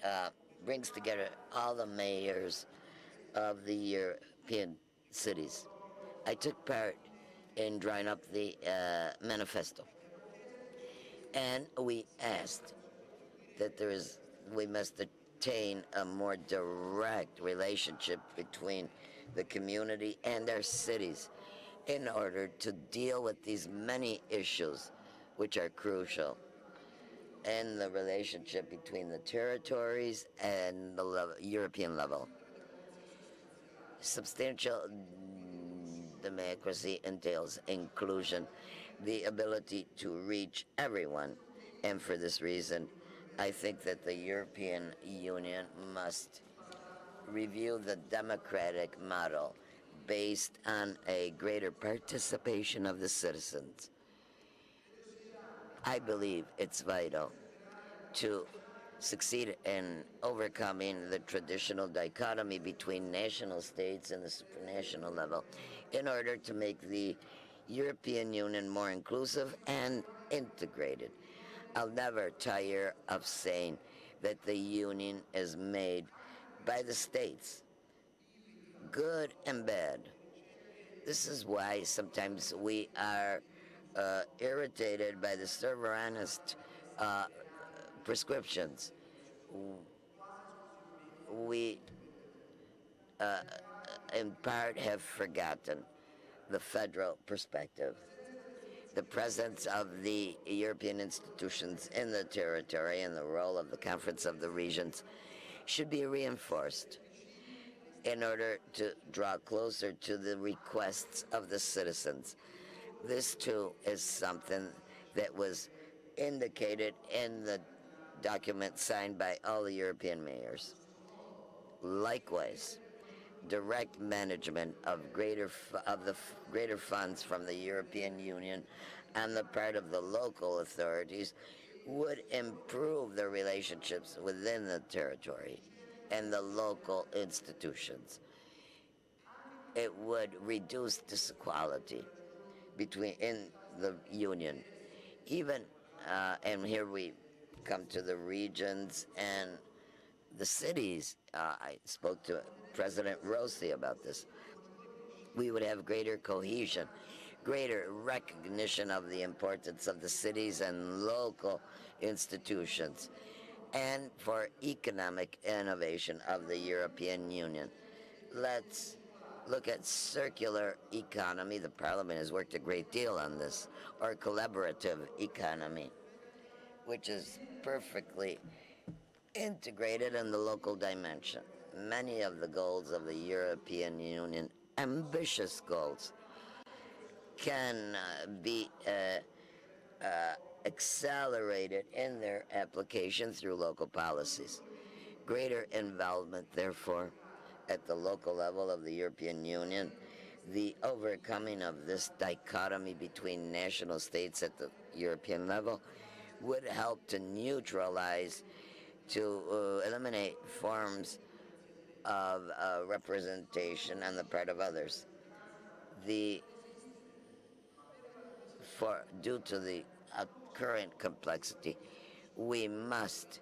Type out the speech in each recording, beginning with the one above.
that brings together all the mayors of the European cities. I took part in drawing up the manifesto, and we asked that we must attain a more direct relationship between the community and our cities in order to deal with these many issues which are crucial in the relationship between the territories and the European level. Substantial democracy entails inclusion, the ability to reach everyone, and for this reason, I think that the European Union must review the democratic model based on a greater participation of the citizens. I believe it's vital to succeed in overcoming the traditional dichotomy between national states and the supranational level in order to make the European Union more inclusive and integrated. I'll never tire of saying that the Union is made by the states, good and bad. This is why sometimes we are irritated by the sovereignist prescriptions. We, in part, have forgotten the federal perspective. The presence of the European institutions in the territory and the role of the Conference of the Regions should be reinforced in order to draw closer to the requests of the citizens. This, too, is something that was indicated in the document signed by all the European mayors. Likewise, direct management of greater funds from the European Union on the part of the local authorities would improve the relationships within the territory and the local institutions. It would reduce disequality in the Union. Even, and here we come to the regions and the cities. I spoke to President Rossi about this. We would have greater cohesion, greater recognition of the importance of the cities and local institutions, and for economic innovation of the European Union. Let's look at circular economy. The Parliament has worked a great deal on this, or collaborative economy, which is perfectly integrated in the local dimension. Many of the goals of the European Union, ambitious goals, can be accelerated in their application through local policies. Greater involvement, therefore, at the local level of the European Union, the overcoming of this dichotomy between national states at the European level would help to neutralize, to eliminate forms of representation on the part of others. Due to the current complexity, we must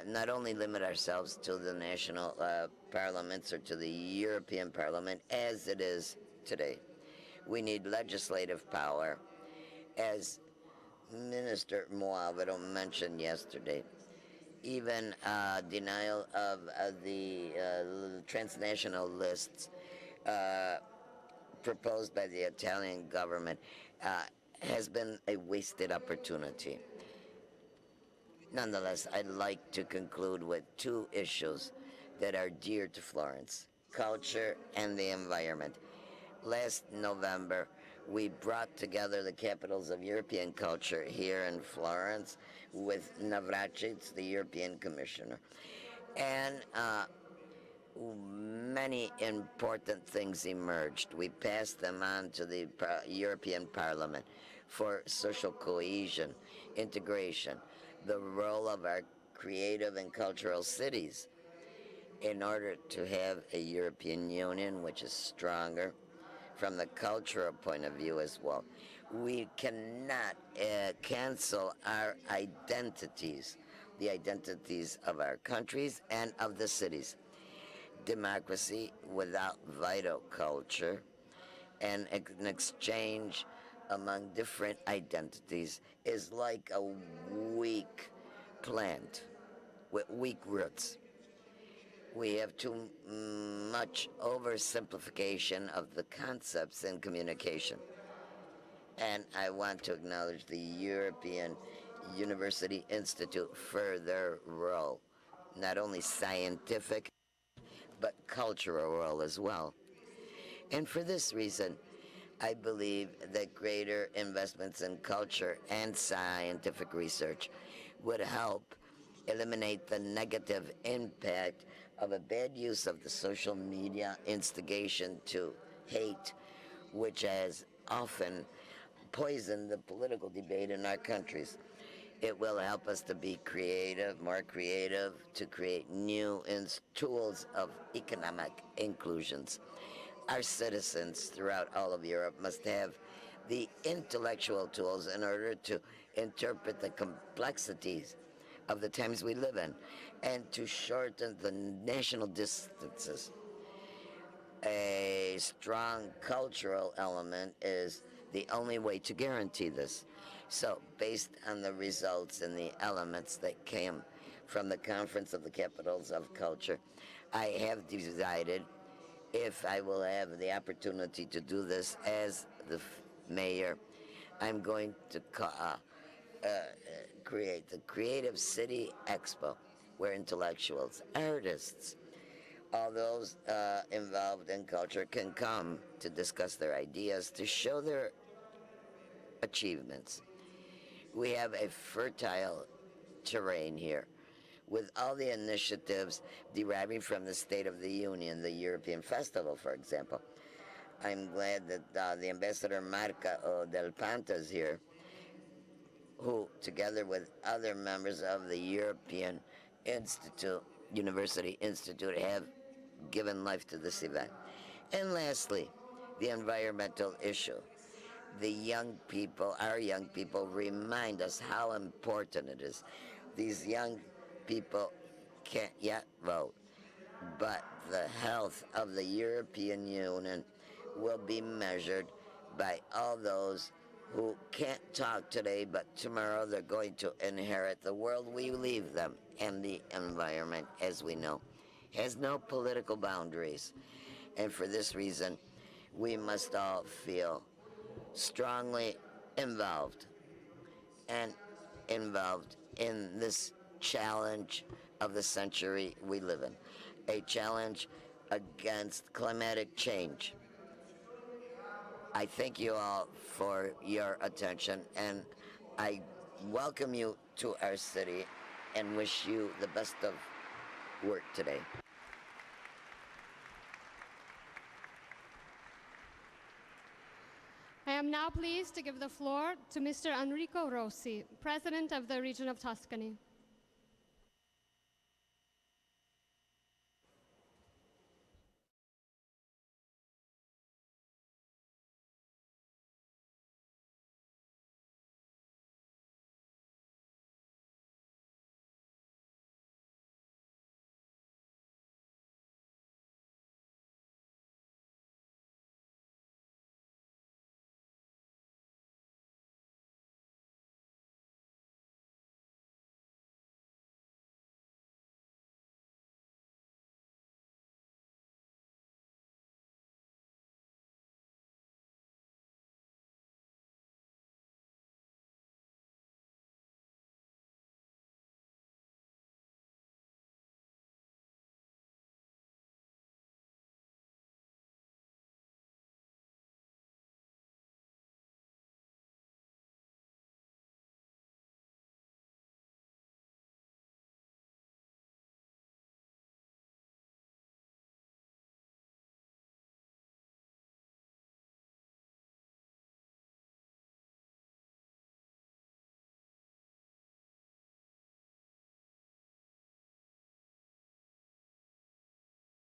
not only limit ourselves to the national parliaments or to the European Parliament as it is today. We need legislative power, as Minister Moavero mentioned yesterday. Even denial of the transnational lists proposed by the Italian government has been a wasted opportunity. Nonetheless, I'd like to conclude with two issues that are dear to Florence: culture and the environment. Last November, we brought together the capitals of European culture here in Florence with Navracsics, the European Commissioner. And many important things emerged. We passed them on to the European Parliament for social cohesion, integration, the role of our creative and cultural cities in order to have a European Union which is stronger from the cultural point of view as well. We cannot cancel our identities, the identities of our countries and of the cities. Democracy without vital culture and an exchange among different identities is like a weak plant with weak roots. We have too much oversimplification of the concepts in communication. And I want to acknowledge the European University Institute for their role, not only scientific, but cultural role as well. And for this reason, I believe that greater investments in culture and scientific research would help eliminate the negative impact of a bad use of the social media instigation to hate, which has often poisoned the political debate in our countries. It will help us to be creative, more creative, to create new tools of economic inclusions. Our citizens throughout all of Europe must have the intellectual tools in order to interpret the complexities of the times we live in and to shorten the national distances. A strong cultural element is the only way to guarantee this. So, based on the results and the elements that came from the Conference of the Capitals of Culture, I have decided, if I will have the opportunity to do this as the mayor, I'm going to create the Creative City Expo, where intellectuals, artists, all those involved in culture can come to discuss their ideas, to show their achievements. We have a fertile terrain here with all the initiatives deriving from the State of the Union, the European Festival, for example. I'm glad that the Ambassador Marca del Panta is here, who, together with other members of the European University Institute, have given life to this event. And lastly, the environmental issue. The young people, our young people, remind us how important it is. These young people can't yet vote, but the health of the European Union will be measured by all those who can't talk today, but tomorrow they're going to inherit the world we leave them. And the environment, as we know, has no political boundaries. And for this reason, we must all feel strongly involved in this challenge of the century we live in, a challenge against climatic change. I thank you all for your attention, and I welcome you to our city and wish you the best of work today. I am now pleased to give the floor to Mr. Enrico Rossi, President of the Region of Tuscany.